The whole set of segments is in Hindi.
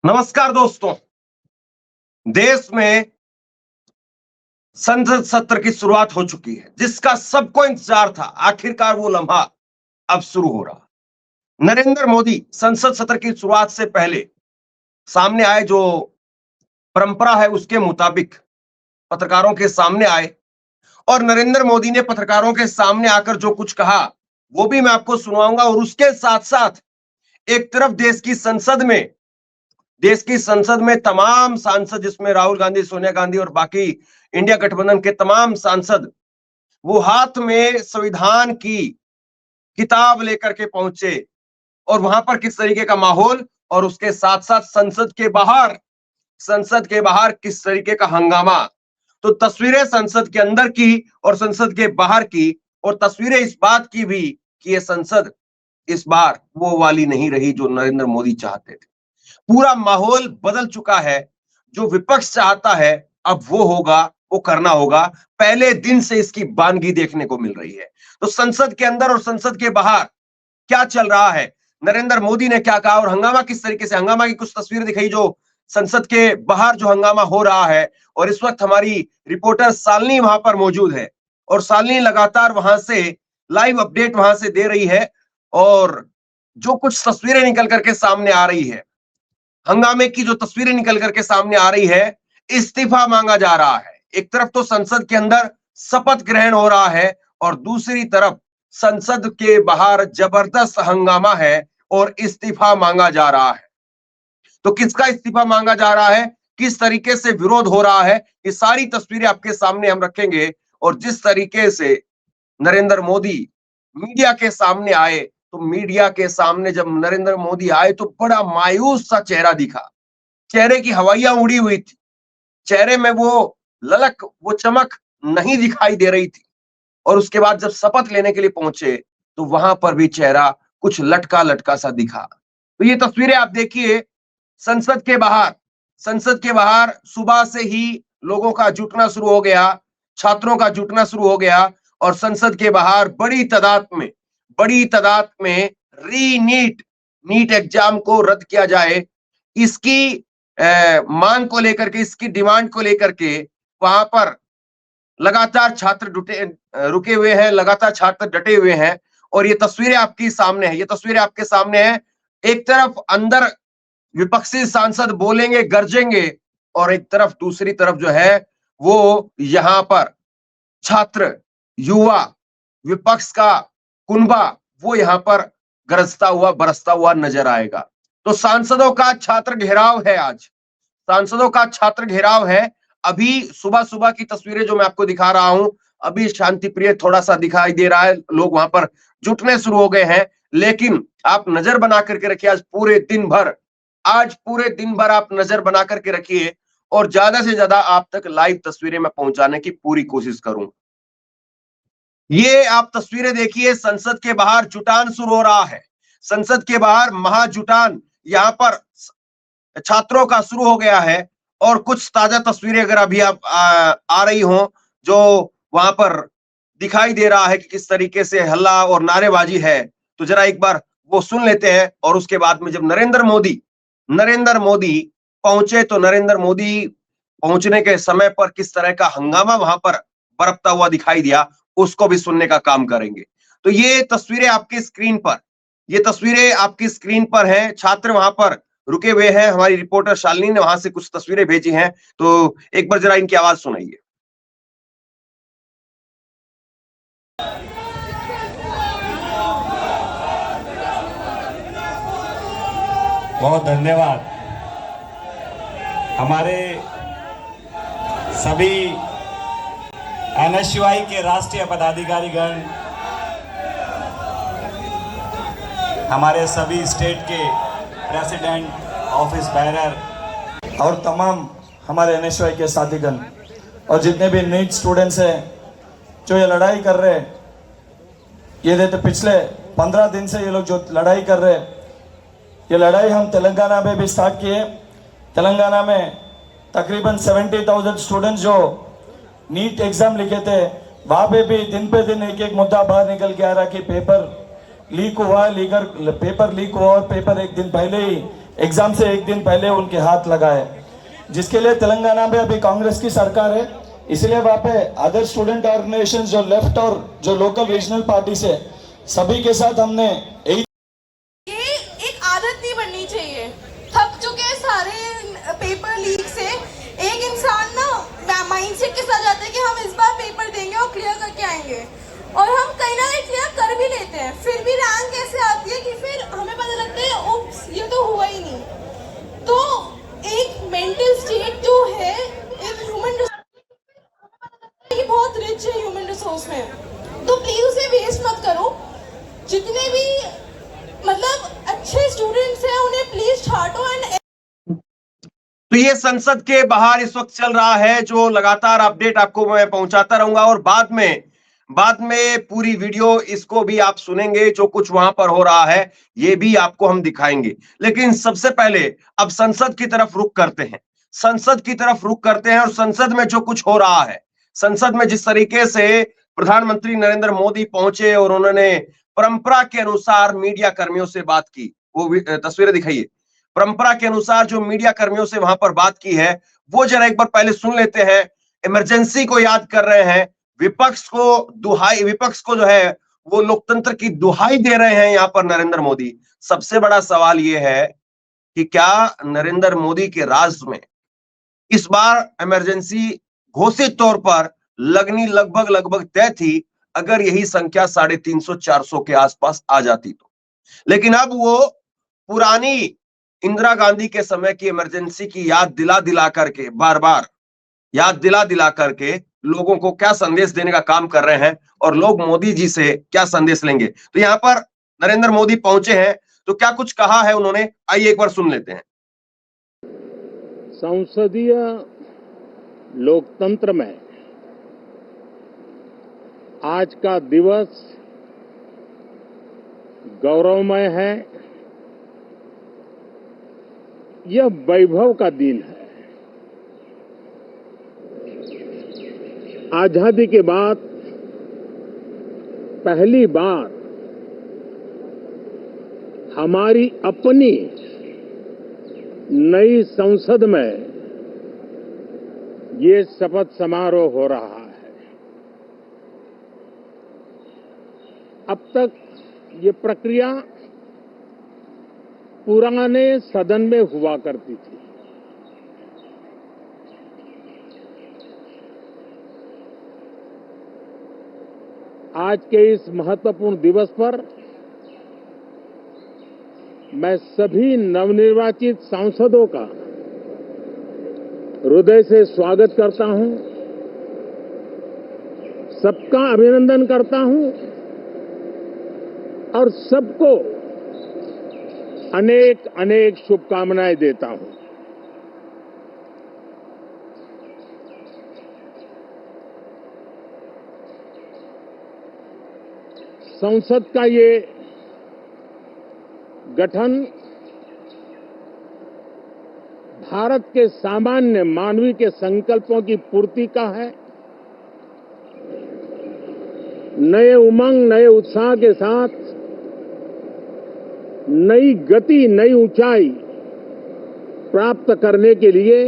नमस्कार दोस्तों। देश में संसद सत्र की शुरुआत हो चुकी है, जिसका सबको इंतजार था। आखिरकार वो लम्हा अब शुरू हो रहा। नरेंद्र मोदी संसद सत्र की शुरुआत से पहले सामने आए, जो परंपरा है उसके मुताबिक पत्रकारों के सामने आए और नरेंद्र मोदी ने पत्रकारों के सामने आकर जो कुछ कहा वो भी मैं आपको सुनाऊंगा। और उसके साथ साथ एक तरफ देश की संसद में तमाम सांसद, जिसमें राहुल गांधी, सोनिया गांधी और बाकी इंडिया गठबंधन के तमाम सांसद, वो हाथ में संविधान की किताब लेकर के पहुंचे। और वहां पर किस तरीके का माहौल, और उसके साथ साथ संसद के बाहर किस तरीके का हंगामा। तो तस्वीरें संसद के अंदर की और संसद के बाहर की, और तस्वीरें इस बात की भी कि ये संसद इस बार वो वाली नहीं रही जो नरेंद्र मोदी चाहते थे। पूरा माहौल बदल चुका है। जो विपक्ष चाहता है अब वो होगा, वो करना होगा। पहले दिन से इसकी बानगी देखने को मिल रही है। तो संसद के अंदर और संसद के बाहर क्या चल रहा है, नरेंद्र मोदी ने क्या कहा और हंगामा किस तरीके से, हंगामा की कुछ तस्वीरें दिखाई जो संसद के बाहर जो हंगामा हो रहा है। और इस वक्त हमारी रिपोर्टर शालिनी वहां पर मौजूद है और शालिनी लगातार वहां से लाइव अपडेट वहां से दे रही है। और जो कुछ तस्वीरें निकल करके सामने आ रही है, हंगामे की जो तस्वीरें निकल करके सामने आ रही है, इस्तीफा मांगा जा रहा है। एक तरफ तो संसद के अंदर शपथ ग्रहण हो रहा है और दूसरी तरफ संसद के बाहर जबरदस्त हंगामा है और इस्तीफा मांगा जा रहा है। तो किसका इस्तीफा मांगा जा रहा है, किस तरीके से विरोध हो रहा है, ये सारी तस्वीरें आपके सामने हम रखेंगे। और जिस तरीके से नरेंद्र मोदी मीडिया के सामने आए, तो मीडिया के सामने जब नरेंद्र मोदी आए तो बड़ा मायूस सा चेहरा दिखा। चेहरे की हवाइयां उड़ी हुई थी। चेहरे में वो ललक, वो चमक नहीं दिखाई दे रही थी। और उसके बाद जब शपथ लेने के लिए पहुंचे तो वहां पर भी चेहरा कुछ लटका लटका सा दिखा। तो ये तस्वीरें आप देखिए संसद के बाहर। संसद के बाहर सुबह से ही लोगों का जुटना शुरू हो गया, छात्रों का जुटना शुरू हो गया। और संसद के बाहर बड़ी तादाद में नीट एग्जाम को रद्द किया जाए, इसकी मांग को लेकर के, इसकी डिमांड को लेकर के वहां पर लगातार रुके हुए हैं, लगातार छात्र डटे हुए हैं। और ये तस्वीरें आपकी सामने है, ये तस्वीरें आपके सामने है। एक तरफ अंदर विपक्षी सांसद बोलेंगे, गरजेंगे, और एक तरफ, दूसरी तरफ जो है वो यहां पर छात्र, युवा, विपक्ष का कुनबा वो यहां पर गरजता हुआ, बरसता हुआ नजर आएगा। तो सांसदों का छात्र घेराव है आज, सांसदों का छात्र घेराव है। अभी सुबह सुबह की तस्वीरें जो मैं आपको दिखा रहा हूं, अभी शांति प्रिय थोड़ा सा दिखाई दे रहा है, लोग वहां पर जुटने शुरू हो गए हैं। लेकिन आप नजर बना करके रखिए, आज पूरे दिन भर आप नजर बना करके रखिए और ज्यादा से ज्यादा आप तक लाइव तस्वीरें मैं पहुंचाने की पूरी कोशिश करूं। ये आप तस्वीरें देखिए, संसद के बाहर जुटान शुरू हो रहा है। संसद के बाहर महाजुटान यहां पर छात्रों का शुरू हो गया है। और कुछ ताजा तस्वीरें अगर अभी आप आ रही हो, जो वहां पर दिखाई दे रहा है कि किस तरीके से हल्ला और नारेबाजी है, तो जरा एक बार वो सुन लेते हैं। और उसके बाद में जब नरेंद्र मोदी पहुंचे, तो नरेंद्र मोदी पहुंचने के समय पर किस तरह का हंगामा वहां पर बरपता हुआ दिखाई दिया, उसको भी सुनने का काम करेंगे। तो ये तस्वीरें आपकी स्क्रीन पर हैं। छात्र वहां पर रुके हुए हैं। हमारी रिपोर्टर शालिनी ने वहां से कुछ तस्वीरें भेजी हैं, तो एक बार जरा इनकी आवाज सुनाइए। बहुत धन्यवाद। हमारे सभी एनएसयूआई के राष्ट्रीय पदाधिकारीगण, हमारे सभी स्टेट के प्रेसिडेंट, ऑफिस बैरर और तमाम हमारे एनएसयूआई के साथीगण और जितने भी नीट स्टूडेंट्स हैं जो ये लड़ाई कर रहे हैं, ये देते पिछले 15 दिन से ये लोग जो लड़ाई कर रहे हैं, ये लड़ाई हम तेलंगाना में भी स्टार्ट किए। तेलंगाना में तकरीबन 70,000 स्टूडेंट्स जो नीट एग्ज़ाम लिखे थे, वहाँ पे भी दिन पे दिन एक एक मुद्दा बाहर निकल के आ रहा कि पेपर लीक हुआ और पेपर एक दिन पहले ही एग्जाम से एक दिन पहले उनके हाथ लगाए, जिसके लिए तेलंगाना में अभी कांग्रेस की सरकार है, इसलिए वहाँ पे अदर स्टूडेंट ऑर्गेनाइजेशन जो लेफ्ट और जो लोकल रीजनल पार्टी से सभी के साथ हमने ये एक आदत नहीं बननी चाहिए। थक चुके हैं सारे पेपर लीक से। एक इंसान ना माइंडसेट के साथ जाता है कि हम इस बार पेपर देंगे और क्लियर करके आएंगे, और हम कहीं ना कहीं क्लियर कर भी लेते हैं, फिर भी रैंक ऐसे आती है कि फिर हमें पता लगता है उप्स ये तो हुआ ही नहीं। तो एक मेंटल स्टेट जो है, एक ह्यूमन कि बहुत रिच है ह्यूमन रिसोर्स में, तो प्लीज उसे वेस्ट मत करो। जितने भी मतलब अच्छे स्टूडेंट्स हैं उन्हें प्लीज छांटो। एंड तो ये संसद के बाहर इस वक्त चल रहा है, जो लगातार अपडेट आपको मैं पहुंचाता रहूंगा, और बाद में पूरी वीडियो इसको भी आप सुनेंगे, जो कुछ वहां पर हो रहा है ये भी आपको हम दिखाएंगे। लेकिन सबसे पहले अब संसद की तरफ रुख करते हैं, संसद की तरफ रुख करते हैं, और संसद में जो कुछ हो रहा है, संसद में जिस तरीके से प्रधानमंत्री नरेंद्र मोदी पहुंचे और उन्होंने परंपरा के अनुसार मीडिया कर्मियों से बात की, वो तस्वीरें दिखाइए। परंपरा के अनुसार जो मीडिया कर्मियों से वहां पर बात की है वो जरा एक बार पहले सुन लेते हैं। इमरजेंसी को याद कर रहे हैं, विपक्ष को जो है वो लोकतंत्र की दुहाई दे रहे हैं यहां पर नरेंद्र मोदी। सबसे बड़ा सवाल यह है कि क्या नरेंद्र मोदी के राज में इस बार इमरजेंसी घोषित तौर पर लगनी लगभग तय थी, अगर यही संख्या 350-400 के आसपास आ जाती तो। लेकिन अब वो पुरानी इंदिरा गांधी के समय की इमरजेंसी की याद दिला करके, बार बार याद दिला करके लोगों को क्या संदेश देने का काम कर रहे हैं, और लोग मोदी जी से क्या संदेश लेंगे। तो यहां पर नरेंद्र मोदी पहुंचे हैं, तो क्या कुछ कहा है उन्होंने, आइए एक बार सुन लेते हैं। संसदीय लोकतंत्र में आज का दिवस गौरवमय है। यह वैभव का दिन है। आजादी के बाद पहली बार हमारी अपनी नई संसद में ये शपथ समारोह हो रहा है। अब तक ये प्रक्रिया पुराने सदन में हुआ करती थी। आज के इस महत्वपूर्ण दिवस पर मैं सभी नवनिर्वाचित सांसदों का हृदय से स्वागत करता हूं, सबका अभिनंदन करता हूं और सबको अनेक अनेक शुभकामनाएं देता हूं। संसद का ये गठन भारत के सामान्य मानवीय के संकल्पों की पूर्ति का है। नए उमंग, नए उत्साह के साथ नई गति, नई ऊंचाई प्राप्त करने के लिए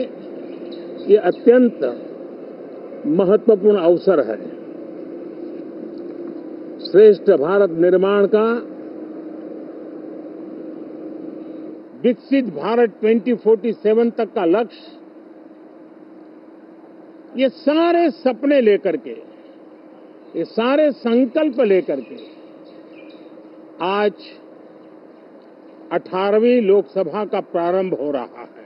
ये अत्यंत महत्वपूर्ण अवसर है। श्रेष्ठ भारत निर्माण का, विकसित भारत 2047 तक का लक्ष्य, ये सारे सपने लेकर के, ये सारे संकल्प लेकर के आज 18वीं लोकसभा का प्रारंभ हो रहा है।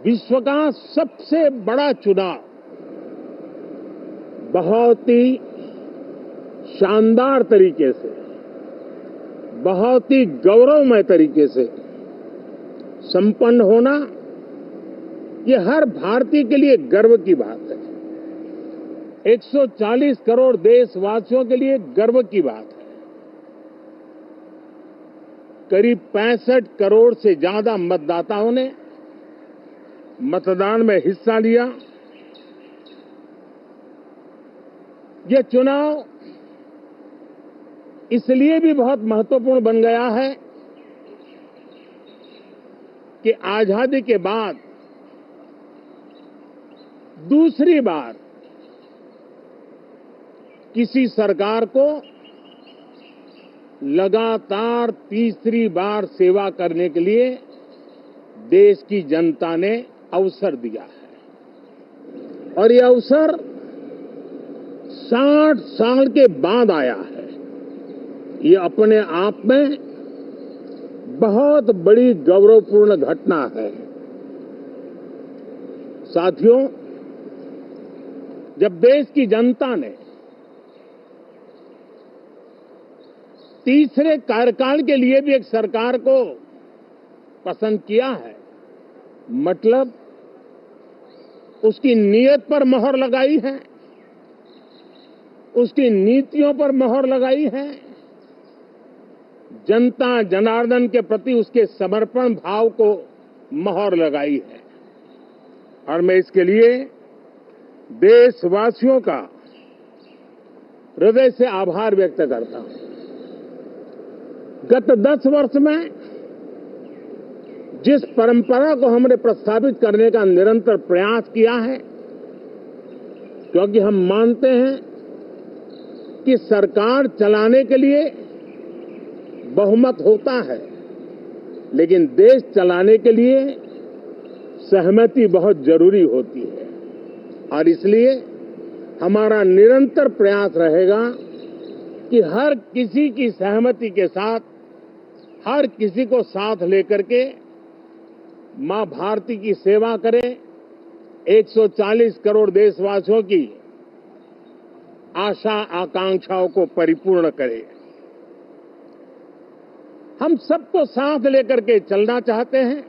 विश्व का सबसे बड़ा चुनाव बहुत ही शानदार तरीके से, बहुत ही गौरवमय तरीके से संपन्न होना, ये हर भारतीय के लिए गर्व की बात है। 140 करोड़ देशवासियों के लिए गर्व की बात है। करीब 65 करोड़ से ज्यादा मतदाताओं ने मतदान में हिस्सा लिया। यह चुनाव इसलिए भी बहुत महत्वपूर्ण बन गया है कि आजादी के बाद दूसरी बार किसी सरकार को लगातार तीसरी बार सेवा करने के लिए देश की जनता ने अवसर दिया है और ये अवसर 60 साल के बाद आया है। ये अपने आप में बहुत बड़ी गौरवपूर्ण घटना है। साथियों, जब देश की जनता ने तीसरे कार्यकाल के लिए भी एक सरकार को पसंद किया है, मतलब उसकी नीयत पर मोहर लगाई है, उसकी नीतियों पर मोहर लगाई है, जनता जनार्दन के प्रति उसके समर्पण भाव को मोहर लगाई है। और मैं इसके लिए देशवासियों का हृदय से आभार व्यक्त करता हूं। गत 10 वर्ष में जिस परंपरा को हमने प्रस्तावित करने का निरंतर प्रयास किया है, क्योंकि हम मानते हैं कि सरकार चलाने के लिए बहुमत होता है, लेकिन देश चलाने के लिए सहमति बहुत जरूरी होती है। और इसलिए हमारा निरंतर प्रयास रहेगा कि हर किसी की सहमति के साथ, हर किसी को साथ लेकर के मां भारती की सेवा करें, 140 करोड़ देशवासियों की आशा आकांक्षाओं को परिपूर्ण करें। हम सबको साथ लेकर के चलना चाहते हैं,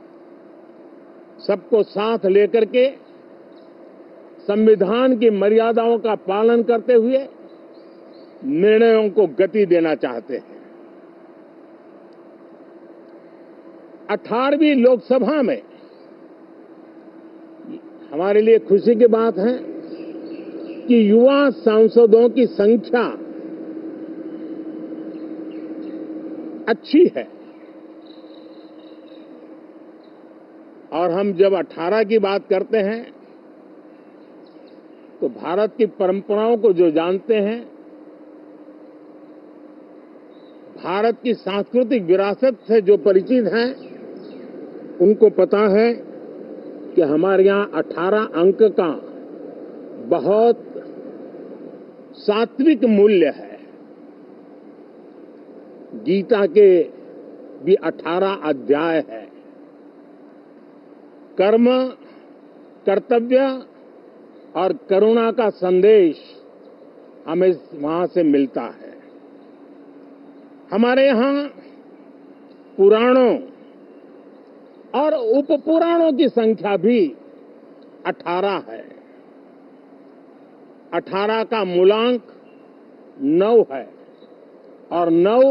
सबको साथ लेकर के संविधान की मर्यादाओं का पालन करते हुए निर्णयों को गति देना चाहते हैं। 18वीं लोकसभा में हमारे लिए खुशी की बात है कि युवा सांसदों की संख्या अच्छी है। और हम जब 18 की बात करते हैं तो भारत की परंपराओं को जो जानते हैं, भारत की सांस्कृतिक विरासत से जो परिचित हैं, उनको पता है कि हमारे यहाँ 18 अंक का बहुत सात्विक मूल्य है। गीता के भी 18 अध्याय है। कर्म, कर्तव्य और करुणा का संदेश हमें वहां से मिलता है। हमारे यहाँ पुराणों और उपपुराणों की संख्या भी 18 है। 18 का मूलांक 9 है और 9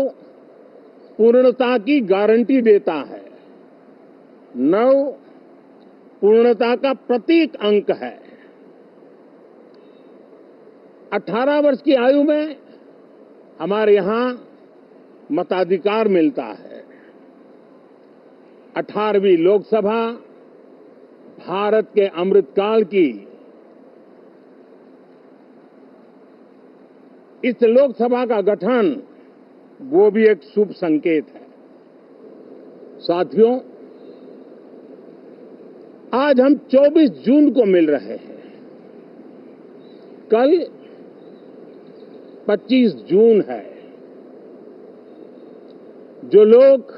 पूर्णता की गारंटी देता है। 9 पूर्णता का प्रतीक अंक है। 18 वर्ष की आयु में हमारे यहाँ मताधिकार मिलता है। 18वीं लोकसभा भारत के अमृतकाल की इस लोकसभा का गठन वो भी एक शुभ संकेत है। साथियों, आज हम 24 जून को मिल रहे हैं। कल 25 जून है। जो लोग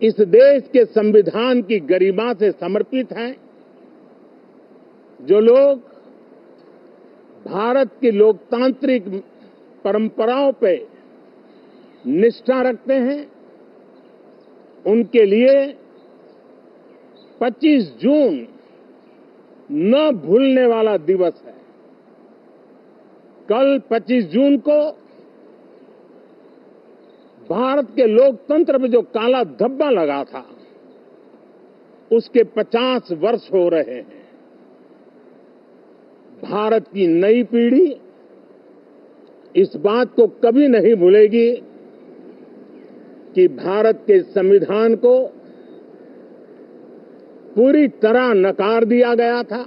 इस देश के संविधान की गरिमा से समर्पित हैं, जो लोग भारत की लोकतांत्रिक परंपराओं पे निष्ठा रखते हैं, उनके लिए 25 जून न भूलने वाला दिवस है। कल 25 जून को भारत के लोकतंत्र में जो काला धब्बा लगा था, उसके 50 वर्ष हो रहे हैं। भारत की नई पीढ़ी इस बात को कभी नहीं भूलेगी कि भारत के संविधान को पूरी तरह नकार दिया गया था।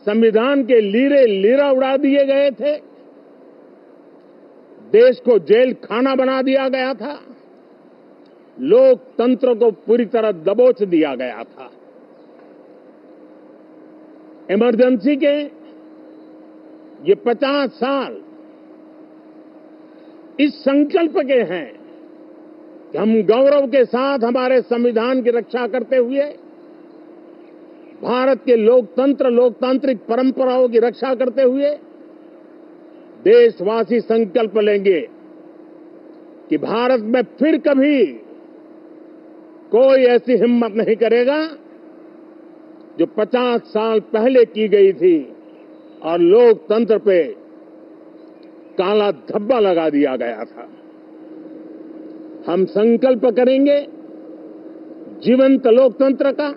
संविधान के लीरे लीरा उड़ा दिए गए थे। देश को जेल खाना बना दिया गया था। लोकतंत्र को पूरी तरह दबोच दिया गया था। इमरजेंसी के ये 50 साल इस संकल्प के हैं कि हम गौरव के साथ हमारे संविधान की रक्षा करते हुए भारत के लोकतंत्र लोकतांत्रिक परंपराओं की रक्षा करते हुए देशवासी संकल्प लेंगे कि भारत में फिर कभी कोई ऐसी हिम्मत नहीं करेगा जो 50 साल पहले की गई थी और लोकतंत्र पे काला धब्बा लगा दिया गया था। हम संकल्प करेंगे जीवंत लोकतंत्र का।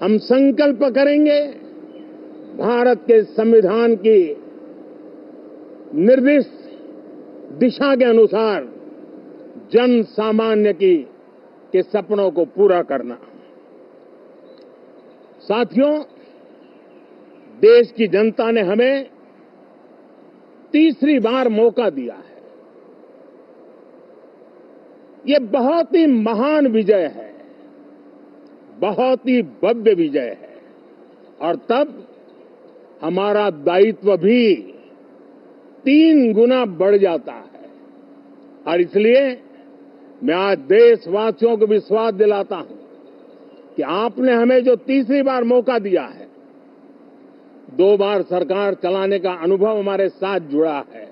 हम संकल्प करेंगे भारत के संविधान की निर्दिष्ट दिशा के अनुसार जन सामान्य के सपनों को पूरा करना। साथियों, देश की जनता ने हमें तीसरी बार मौका दिया है। ये बहुत ही महान विजय है, बहुत ही भव्य विजय है और तब हमारा दायित्व भी 3 गुना बढ़ जाता है। और इसलिए मैं आज देशवासियों को विश्वास दिलाता हूं कि आपने हमें जो तीसरी बार मौका दिया है, 2 बार सरकार चलाने का अनुभव हमारे साथ जुड़ा है।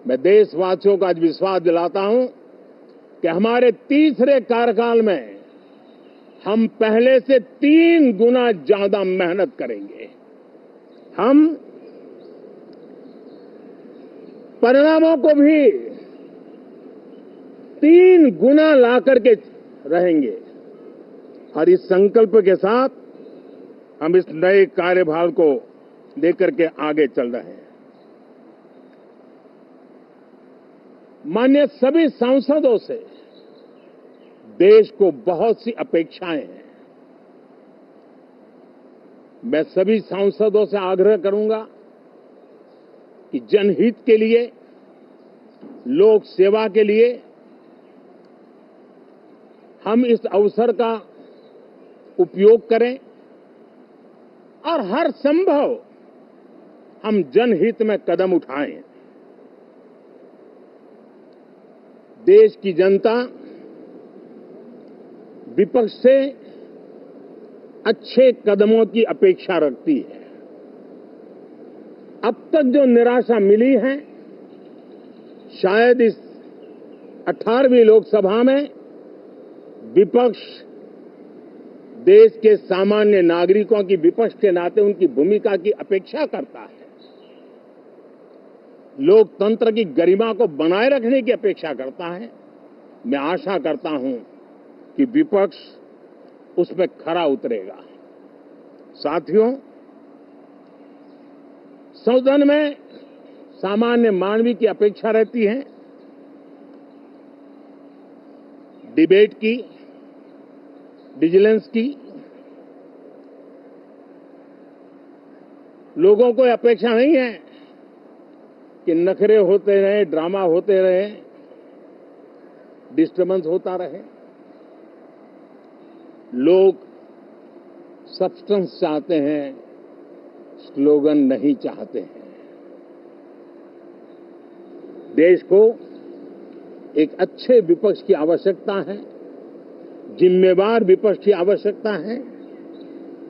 मैं देशवासियों को आज विश्वास दिलाता हूं कि हमारे तीसरे कार्यकाल में हम पहले से 3 गुना ज्यादा मेहनत करेंगे। हम परिणामों को भी 3 गुना ला करके रहेंगे और इस संकल्प के साथ हम इस नए कार्यभार को लेकर के आगे चल रहे हैं। माननीय सभी सांसदों से देश को बहुत सी अपेक्षाएं हैं। मैं सभी सांसदों से आग्रह करूंगा कि जनहित के लिए, लोक सेवा के लिए हम इस अवसर का उपयोग करें और हर संभव हम जनहित में कदम उठाएं। देश की जनता विपक्ष से अच्छे कदमों की अपेक्षा रखती है। अब तक जो निराशा मिली है, शायद इस 18वीं लोकसभा में विपक्ष देश के सामान्य नागरिकों की विपक्ष के नाते उनकी भूमिका की अपेक्षा करता है। लोकतंत्र की गरिमा को बनाए रखने की अपेक्षा करता है। मैं आशा करता हूं कि विपक्ष उसमें खरा उतरेगा। साथियों, सदन में सामान्य मानवीय की अपेक्षा रहती है डिबेट की, विजिलेंस की। लोगों को अपेक्षा नहीं है कि नखरे होते रहे, ड्रामा होते रहे, डिस्टर्बेंस होता रहे। लोग सब्सटेंस चाहते हैं, स्लोगन नहीं चाहते हैं। देश को एक अच्छे विपक्ष की आवश्यकता है, जिम्मेवार विपक्ष की आवश्यकता है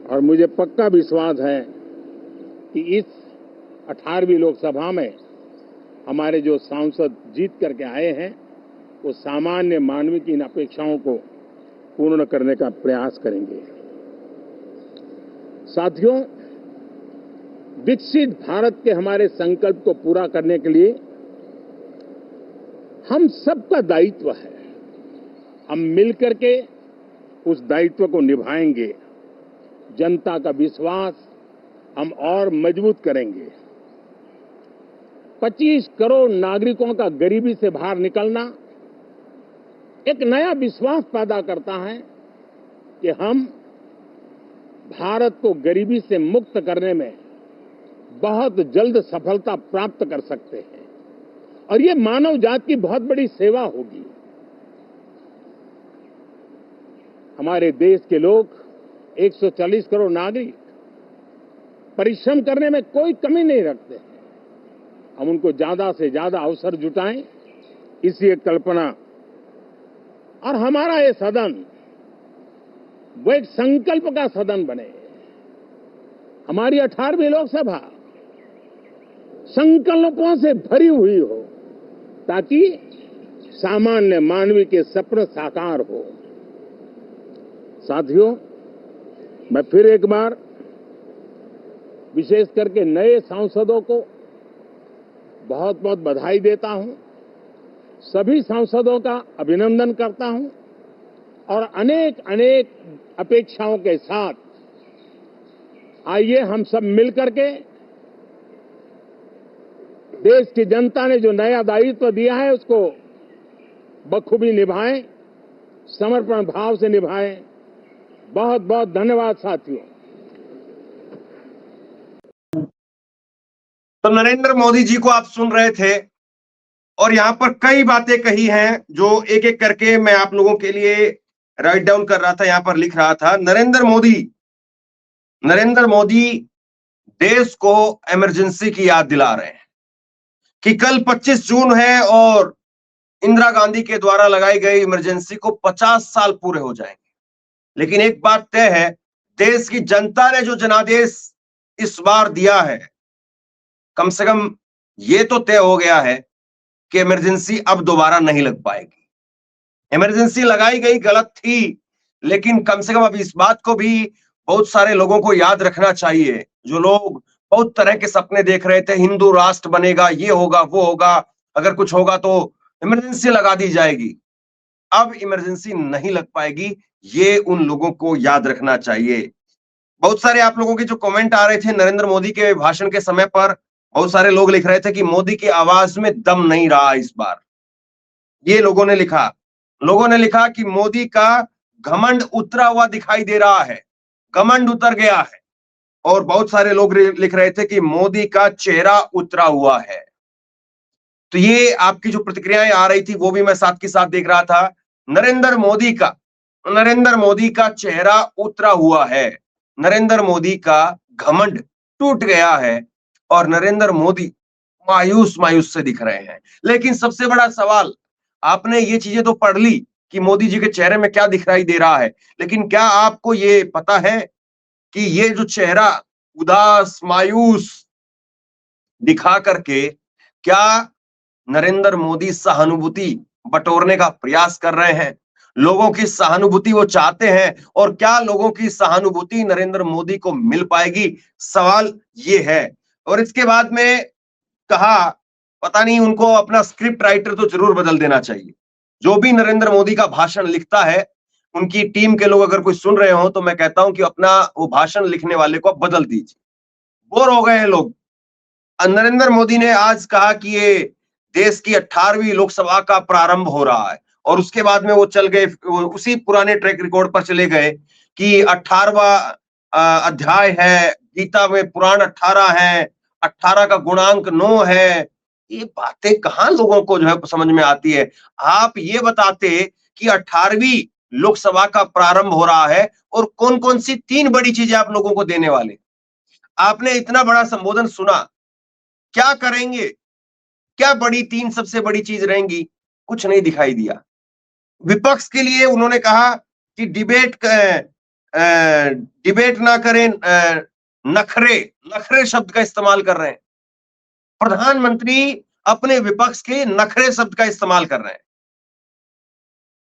और मुझे पक्का विश्वास है कि इस 18वीं लोकसभा में हमारे जो सांसद जीत करके आए हैं वो सामान्य मानवीय की इन अपेक्षाओं को पूर्ण करने का प्रयास करेंगे। साथियों, विकसित भारत के हमारे संकल्प को पूरा करने के लिए हम सबका दायित्व है। हम मिलकर के उस दायित्व को निभाएंगे। जनता का विश्वास हम और मजबूत करेंगे। 25 करोड़ नागरिकों का गरीबी से बाहर निकलना एक नया विश्वास पैदा करता है कि हम भारत को गरीबी से मुक्त करने में बहुत जल्द सफलता प्राप्त कर सकते हैं और ये मानव जाति की बहुत बड़ी सेवा होगी। हमारे देश के लोग 140 करोड़ नागरिक परिश्रम करने में कोई कमी नहीं रखते हैं। हम उनको ज्यादा से ज्यादा अवसर जुटाएं, इसी एक कल्पना। और हमारा ये सदन वो एक संकल्प का सदन बने। हमारी 18वीं लोकसभा संकल्पों से भरी हुई हो ताकि सामान्य मानवी के सपने साकार हो। साथियों, मैं फिर एक बार विशेष करके नए सांसदों को बहुत बहुत बधाई देता हूं, सभी सांसदों का अभिनंदन करता हूं और अनेक अनेक अपेक्षाओं के साथ आइए हम सब मिलकर के देश की जनता ने जो नया दायित्व दिया है उसको बखूबी निभाएं, समर्पण भाव से निभाएं। बहुत बहुत धन्यवाद साथियों। तो नरेंद्र मोदी जी को आप सुन रहे थे और यहां पर कई बातें कही हैं जो एक एक करके मैं आप लोगों के लिए राइट डाउन कर रहा था, यहां पर लिख रहा था। नरेंद्र मोदी देश को इमरजेंसी की याद दिला रहे हैं कि कल 25 जून है और इंदिरा गांधी के द्वारा लगाई गई इमरजेंसी को 50 साल पूरे हो जाएंगे। लेकिन एक बात तय है, देश की जनता ने जो जनादेश इस बार दिया है, कम से कम ये तो तय हो गया है कि इमरजेंसी अब दोबारा नहीं लग पाएगी। इमरजेंसी लगाई गई गलत थी, लेकिन कम से कम अब इस बात को भी बहुत सारे लोगों को याद रखना चाहिए, जो लोग बहुत तरह के सपने देख रहे थे, हिंदू राष्ट्र बनेगा, ये होगा वो होगा, अगर कुछ होगा तो इमरजेंसी लगा दी जाएगी। अब इमरजेंसी नहीं लग पाएगी, ये उन लोगों को याद रखना चाहिए। बहुत सारे आप लोगों के जो कमेंट आ रहे थे नरेंद्र मोदी के भाषण के समय पर, बहुत सारे लोग लिख रहे थे कि मोदी की आवाज में दम नहीं रहा इस बार। ये लोगों ने लिखा कि मोदी का घमंड उतरा हुआ दिखाई दे रहा है, घमंड उतर गया है। और बहुत सारे लोग लिख रहे थे कि मोदी का चेहरा उतरा हुआ है। तो ये आपकी जो प्रतिक्रियाएं आ रही थी वो भी मैं साथ के साथ देख रहा था। नरेंद्र मोदी का चेहरा उतरा हुआ है, नरेंद्र मोदी का घमंड टूट गया है और नरेंद्र मोदी मायूस से दिख रहे हैं। लेकिन सबसे बड़ा सवाल, आपने ये चीजें तो पढ़ ली कि मोदी जी के चेहरे में क्या दिखाई दे रहा है, लेकिन क्या आपको ये पता है कि ये जो चेहरा उदास मायूस दिखा करके क्या नरेंद्र मोदी सहानुभूति बटोरने का प्रयास कर रहे हैं? लोगों की सहानुभूति वो चाहते हैं और क्या लोगों की सहानुभूति नरेंद्र मोदी को मिल पाएगी? सवाल ये है। और इसके बाद में कहा, पता नहीं उनको अपना स्क्रिप्ट राइटर तो जरूर बदल देना चाहिए। जो भी नरेंद्र मोदी का भाषण लिखता है, उनकी टीम के लोग अगर कोई सुन रहे हो तो मैं कहता हूं कि अपना वो भाषण लिखने वाले को बदल दीजिए, बोर हो गए हैं लोग। नरेंद्र मोदी ने आज कहा कि ये देश की 18वीं लोकसभा का प्रारंभ हो रहा है और उसके बाद में वो चल गए, उसी पुराने ट्रैक रिकॉर्ड पर चले गए कि 18वां अध्याय है गीता में, पुराण 18 है, 18 का गुणांक 9 है। ये बातें कहां लोगों को जो है समझ में आती है? आप ये बताते कि 18वीं लोकसभा का प्रारंभ हो रहा है और कौन कौन सी 3 बड़ी चीजें आप लोगों को देने वाले। आपने इतना बड़ा संबोधन सुना, क्या करेंगे, क्या बड़ी 3 सबसे बड़ी चीज रहेंगी? कुछ नहीं दिखाई दिया। विपक्ष के लिए उन्होंने कहा कि डिबेट ना करें, नखरे शब्द का इस्तेमाल कर रहे हैं। प्रधानमंत्री अपने विपक्ष के नखरे शब्द का इस्तेमाल कर रहे हैं।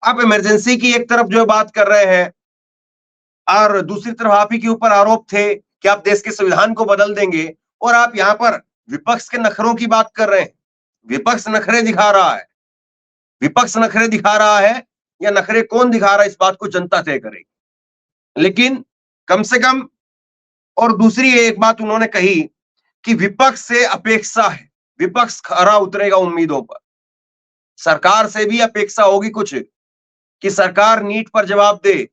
आप इमरजेंसी की एक तरफ जो बात कर रहे हैं और दूसरी तरफ आप ही के ऊपर आरोप थे कि आप देश के संविधान को बदल देंगे, और आप यहां पर विपक्ष के नखरों की बात कर रहे हैं। विपक्ष नखरे दिखा रहा है, विपक्ष नखरे दिखा रहा है या नखरे कौन दिखा रहा है, इस बात को जनता तय करेगी। लेकिन कम से कम, और दूसरी एक बात उन्होंने कही कि विपक्ष से अपेक्षा है, विपक्ष खरा उतरेगा उम्मीदों पर। सरकार से भी अपेक्षा होगी कुछ कि सरकार नीट पर जवाब दे,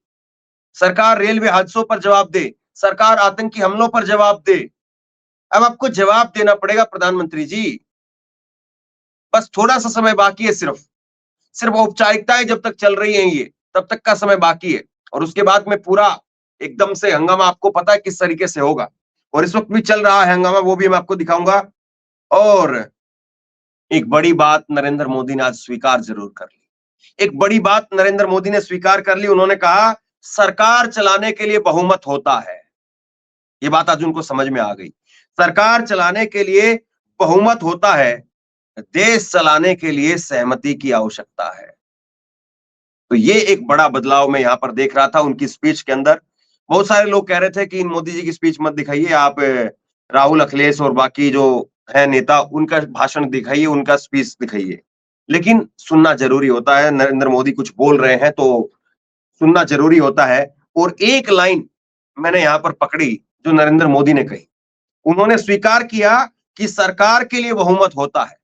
सरकार रेलवे हादसों पर जवाब दे, सरकार आतंकी हमलों पर जवाब दे। अब आपको जवाब देना पड़ेगा प्रधानमंत्री जी। बस थोड़ा सा समय बाकी है, सिर्फ औपचारिकताएं जब तक चल रही हैं ये, तब तक का समय बाकी है। और उसके बाद में पूरा एकदम से हंगामा आपको पता है किस तरीके से होगा। और इस वक्त भी चल रहा है हंगामा, वो भी मैं आपको दिखाऊंगा। और एक बड़ी बात नरेंद्र मोदी ने आज स्वीकार जरूर कर ली। एक बड़ी बात नरेंद्र मोदी ने स्वीकार कर ली। उन्होंने कहा सरकार चलाने के लिए बहुमत होता है। ये बात आज उनको समझ में आ गई। सरकार चलाने के लिए बहुमत होता है, देश चलाने के लिए सहमति की आवश्यकता है। तो ये एक बड़ा बदलाव मैं यहां पर देख रहा था उनकी स्पीच के अंदर। बहुत सारे लोग कह रहे थे कि मोदी जी की स्पीच मत दिखाइए, आप राहुल, अखिलेश और बाकी जो है नेता, उनका भाषण दिखाइए, उनका स्पीच दिखाइए। लेकिन सुनना जरूरी होता है, नरेंद्र मोदी कुछ बोल रहे हैं तो सुनना जरूरी होता है। और एक लाइन मैंने यहां पर पकड़ी जो नरेंद्र मोदी ने कही। उन्होंने स्वीकार किया कि सरकार के लिए बहुमत होता है,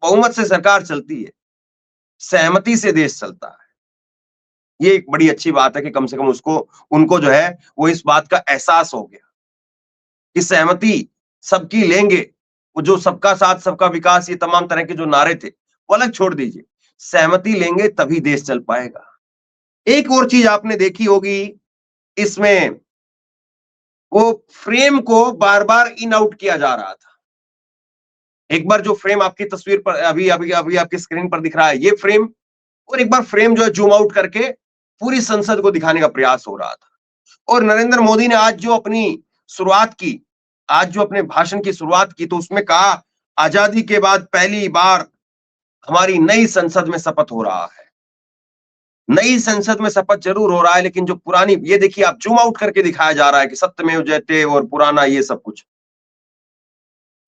बहुमत से सरकार चलती है, सहमति से देश चलता है। ये एक बड़ी अच्छी बात है कि कम से कम उनको जो है वो इस बात का एहसास हो गया कि सहमति सबकी लेंगे। वो जो सबका साथ सबका विकास, ये तमाम तरह के जो नारे थे वो अलग छोड़ दीजिए, सहमति लेंगे तभी देश चल पाएगा। एक और चीज आपने देखी होगी इसमें, वो फ्रेम को बार बार इन आउट किया जा रहा था। एक बार जो फ्रेम आपकी तस्वीर पर अभी अभी अभी आपकी स्क्रीन पर दिख रहा है, ये फ्रेम, और एक बार फ्रेम जो है जूम आउट करके पूरी संसद को दिखाने का प्रयास हो रहा था। और नरेंद्र मोदी ने आज जो अपनी शुरुआत की, आज जो अपने भाषण की शुरुआत की, तो उसमें कहा आजादी के बाद पहली बार हमारी नई संसद में शपथ हो रहा है। नई संसद में शपथ जरूर हो रहा है, लेकिन जो पुरानी, ये देखिए आप जूम आउट करके दिखाया जा रहा है कि सत्यमेव जयते और पुराना ये सब कुछ।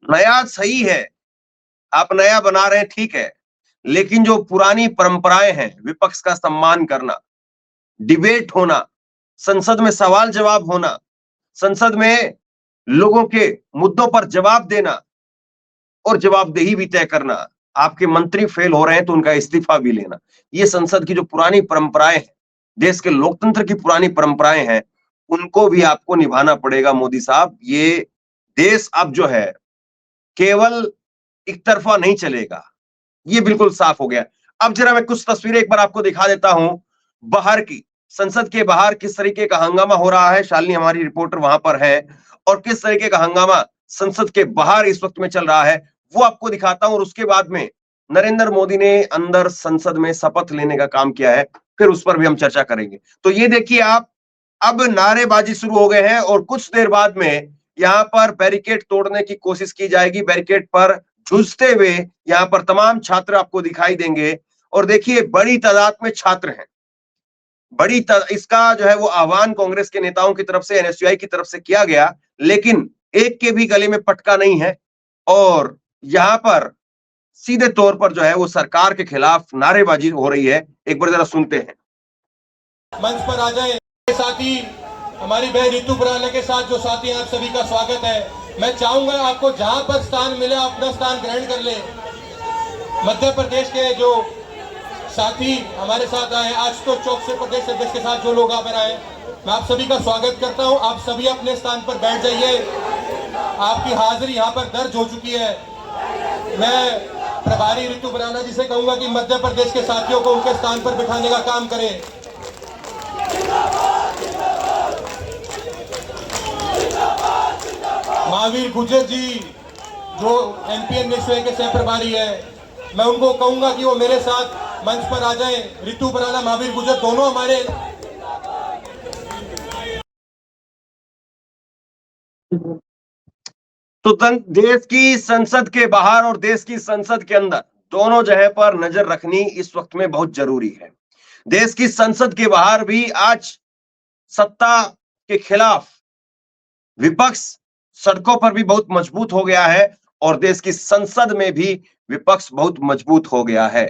नया सही है, आप नया बना रहे हैं, ठीक है, लेकिन जो पुरानी परंपराएं हैं, विपक्ष का सम्मान करना, डिबेट होना, संसद में सवाल जवाब होना, संसद में लोगों के मुद्दों पर जवाब देना और जवाबदेही भी तय करना, आपके मंत्री फेल हो रहे हैं तो उनका इस्तीफा भी लेना, ये संसद की जो पुरानी परंपराएं हैं, देश के लोकतंत्र की पुरानी परंपराएं हैं, उनको भी आपको निभाना पड़ेगा मोदी साहब। ये देश अब जो है केवल एक तरफा नहीं चलेगा, ये बिल्कुल साफ हो गया। अब जरा मैं कुछ तस्वीरें एक बार आपको दिखा देता हूं बाहर की, संसद के बाहर किस तरीके का हंगामा हो रहा है। शालिनी हमारी रिपोर्टर वहां पर है, और किस तरीके का हंगामा संसद के बाहर इस वक्त में चल रहा है वो आपको दिखाता हूं। और उसके बाद में नरेंद्र मोदी ने अंदर संसद में शपथ लेने का काम किया है, फिर उस पर भी हम चर्चा करेंगे। तो ये देखिए आप, अब नारेबाजी शुरू हो गए हैं और कुछ देर बाद में यहाँ पर बैरिकेड तोड़ने की कोशिश की जाएगी। बैरिकेड पर झुलसते हुए यहाँ पर तमाम छात्र आपको दिखाई देंगे। और देखिए बड़ी तादाद में छात्र हैं, इसका जो है वो आह्वान कांग्रेस के नेताओं की तरफ से, एनएसयूआई की तरफ से किया गया, लेकिन एक के भी गले में पटका नहीं है। और यहाँ पर सीधे तौर पर जो है वो सरकार के खिलाफ नारेबाजी हो रही है। एक बार जरा सुनते हैं। मंच पर आ जाए साथी, हमारी बहन रितु बराला के साथ जो साथी आप सभी का स्वागत है। मैं चाहूंगा आपको जहां पर स्थान मिले अपना स्थान ग्रहण कर ले। मध्य प्रदेश के जो साथी हमारे साथ आए, आशुतोष चौक से प्रदेश अध्यक्ष के साथ जो लोग आप आए, मैं आप सभी का स्वागत करता हूं। आप सभी अपने स्थान पर बैठ जाइए, आपकी हाजिरी यहाँ पर दर्ज हो चुकी है। मैं प्रभारी रितु बराला जी से कहूंगा कि मध्य प्रदेश के साथियों को उनके स्थान पर बिठाने का काम करें। महावीर गुर्जर जी जो एमपीएन एनएसयूआई के सह प्रभारी है, मैं उनको कहूंगा कि वो मेरे साथ मंच पर आ जाएं। रितु बराला, महावीर गुर्जर दोनों हमारे तो देश की संसद के बाहर और देश की संसद के अंदर दोनों जगह पर नजर रखनी इस वक्त में बहुत जरूरी है। देश की संसद के बाहर भी आज सत्ता के खिलाफ विपक्ष सड़कों पर भी बहुत मजबूत हो गया है, और देश की संसद में भी विपक्ष बहुत मजबूत हो गया है।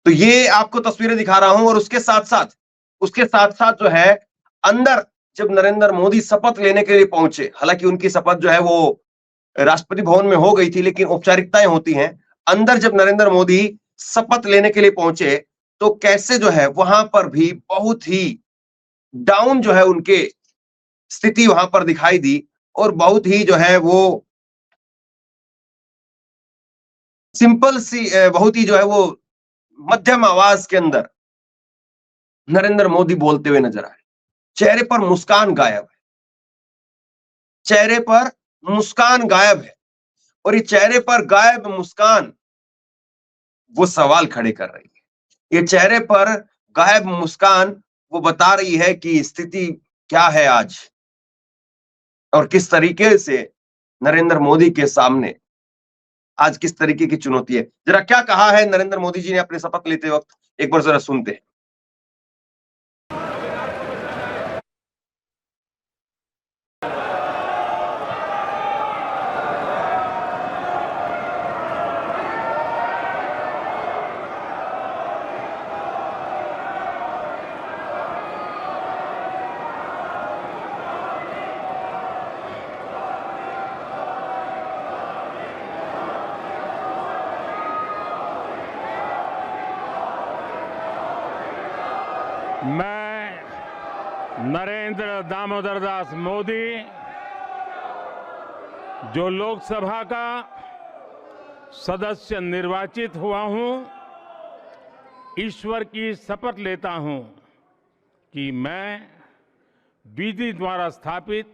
तो ये आपको तस्वीरें दिखा रहा हूं। और उसके साथ साथ जो है अंदर जब नरेंद्र मोदी शपथ लेने के लिए पहुंचे, हालांकि उनकी शपथ जो है वो राष्ट्रपति भवन में हो गई थी, लेकिन औपचारिकताएं होती हैं। अंदर जब नरेंद्र मोदी शपथ लेने के लिए पहुंचे तो कैसे जो है वहां पर भी बहुत ही डाउन जो है उनके स्थिति वहां पर दिखाई दी और बहुत ही जो है वो सिंपल सी बहुत ही जो है वो मध्यम आवाज के अंदर नरेंद्र मोदी बोलते हुए नजर आए। चेहरे पर मुस्कान गायब है, चेहरे पर मुस्कान गायब है और ये चेहरे पर गायब मुस्कान वो सवाल खड़े कर रही है। ये चेहरे पर गायब मुस्कान वो बता रही है कि स्थिति क्या है आज और किस तरीके से नरेंद्र मोदी के सामने आज किस तरीके की चुनौती है। जरा क्या कहा है नरेंद्र मोदी जी ने अपने शपथ लेते वक्त, एक बार जरा सुनते हैं। मैं नरेंद्र दामोदर दास मोदी जो लोकसभा का सदस्य निर्वाचित हुआ हूं, ईश्वर की शपथ लेता हूं कि मैं विधि द्वारा स्थापित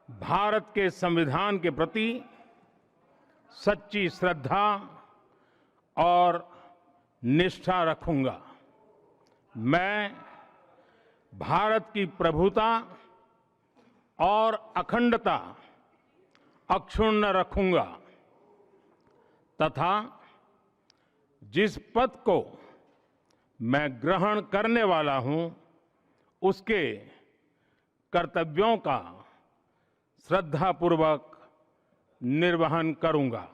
भारत के संविधान के प्रति सच्ची श्रद्धा और निष्ठा रखूंगा। मैं भारत की प्रभुता और अखंडता अक्षुण्ण रखूंगा तथा जिस पद को मैं ग्रहण करने वाला हूं उसके कर्तव्यों का श्रद्धापूर्वक निर्वहन करूंगा।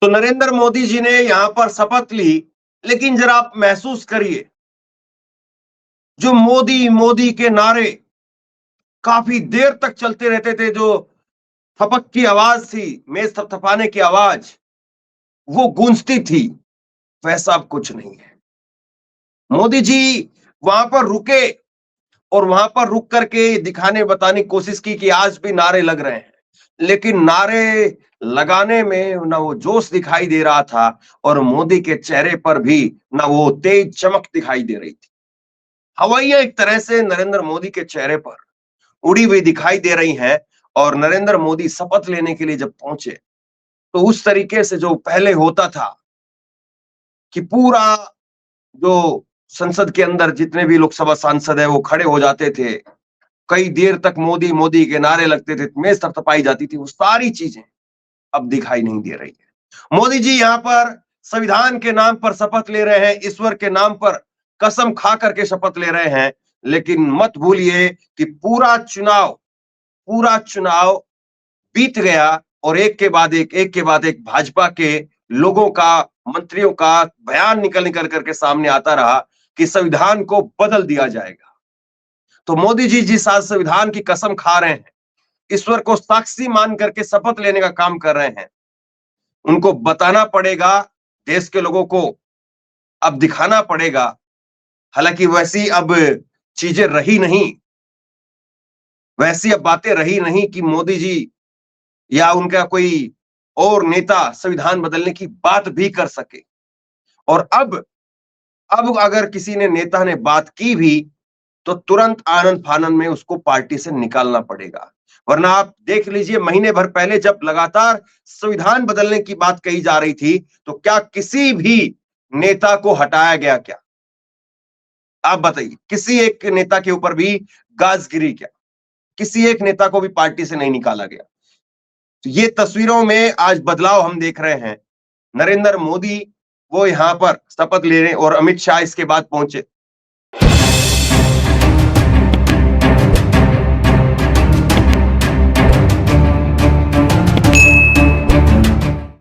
तो नरेंद्र मोदी जी ने यहां पर शपथ ली, लेकिन जरा आप महसूस करिए, जो मोदी मोदी के नारे काफी देर तक चलते रहते थे, जो थपक की आवाज थी, मेज थपथपाने की आवाज वो गूंजती थी, वैसा अब कुछ नहीं है। मोदी जी वहां पर रुके और वहां पर रुक करके दिखाने बताने की कोशिश की कि आज भी नारे लग रहे हैं, लेकिन नारे लगाने में ना वो जोश दिखाई दे रहा था और मोदी के चेहरे पर भी ना वो तेज चमक दिखाई दे रही थी। हवाइयां एक तरह से नरेंद्र मोदी के चेहरे पर उड़ी हुई दिखाई दे रही हैं और नरेंद्र मोदी शपथ लेने के लिए जब पहुंचे तो उस तरीके से जो पहले होता था कि पूरा जो संसद के अंदर जितने भी लोकसभा सांसद है वो खड़े हो जाते थे, कई देर तक मोदी मोदी के नारे लगते थे, मेज थपथपाई जाती थी, वो सारी चीजें अब दिखाई नहीं दे रही है। मोदी जी यहाँ पर संविधान के नाम पर शपथ ले रहे हैं, ईश्वर के नाम पर कसम खा करके शपथ ले रहे हैं, लेकिन मत भूलिए कि पूरा चुनाव बीत गया और एक के बाद एक भाजपा के लोगों का, मंत्रियों का बयान निकल करके सामने आता रहा कि संविधान को बदल दिया जाएगा। तो मोदी जी जिस आज संविधान की कसम खा रहे हैं, ईश्वर को साक्षी मान करके शपथ लेने का काम कर रहे हैं, उनको बताना पड़ेगा, देश के लोगों को अब दिखाना पड़ेगा। हालांकि वैसी अब चीजें रही नहीं, वैसी अब बातें रही नहीं कि मोदी जी या उनका कोई और नेता संविधान बदलने की बात भी कर सके। और अब अगर किसी ने नेता ने बात की भी तो तुरंत आनंद फानन में उसको पार्टी से निकालना पड़ेगा। वरना आप देख लीजिए, महीने भर पहले जब लगातार संविधान बदलने की बात कही जा रही थी तो क्या किसी भी नेता को हटाया गया? क्या आप बताइए, किसी एक नेता के ऊपर भी गाज गिरी क्या? किसी एक नेता को भी पार्टी से नहीं निकाला गया। तो ये तस्वीरों में आज बदलाव हम देख रहे हैं। नरेंद्र मोदी वो यहां पर शपथ ले रहे और अमित शाह इसके बाद पहुंचे।